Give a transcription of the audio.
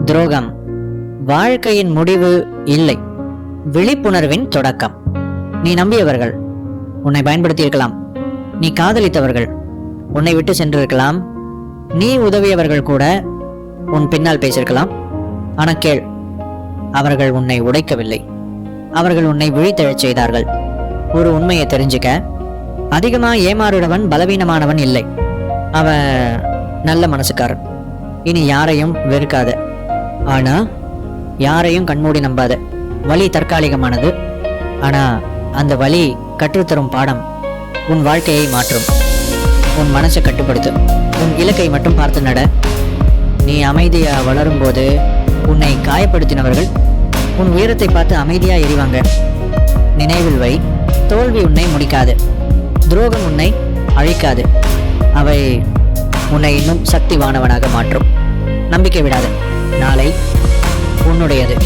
துரோகம் வாழ்க்கையின் முடிவு இல்லை, விழிப்புணர்வின் தொடக்கம். நீ நம்பியவர்கள் உன்னை பயன்படுத்தியிருக்கலாம். நீ காதலித்தவர்கள் உன்னை விட்டு சென்றிருக்கலாம். நீ உதவியவர்கள் கூட உன் பின்னால் பேசியிருக்கலாம். ஆனால் கேள், அவர்கள் உன்னை உடைக்கவில்லை, அவர்கள் உன்னை விழித்தெழச் செய்தார்கள். ஒரு உண்மையை தெரிஞ்சுக்க, அதிகமாக ஏமாறுடவன் பலவீனமானவன் இல்லை, அவன் நல்ல மனசுக்காரன். இனி யாரையும் வெறுக்காத, ஆனா யாரையும் கண்மூடி நம்பாத. வலி தற்காலிகமானது, ஆனா அந்த வலி கற்றுத்தரும் பாடம் உன் வாழ்க்கையை மாற்றும். உன் மனசை கட்டுப்படுத்து, உன் இலக்கை மட்டும் பார்த்து நட. நீ அமைதியா வளரும் போது உன்னை காயப்படுத்தினவர்கள் உன் உயரத்தை பார்த்து அமைதியா எறிவாங்க. நினைவில் வை, தோல்வி உன்னை முடிக்காது, துரோகம் உன்னை அழிக்காது. அவை உன்னை இன்னும் சக்திவானவனாக மாற்றும். நம்பிக்கை விடாது, நாளை உன்னுடையது.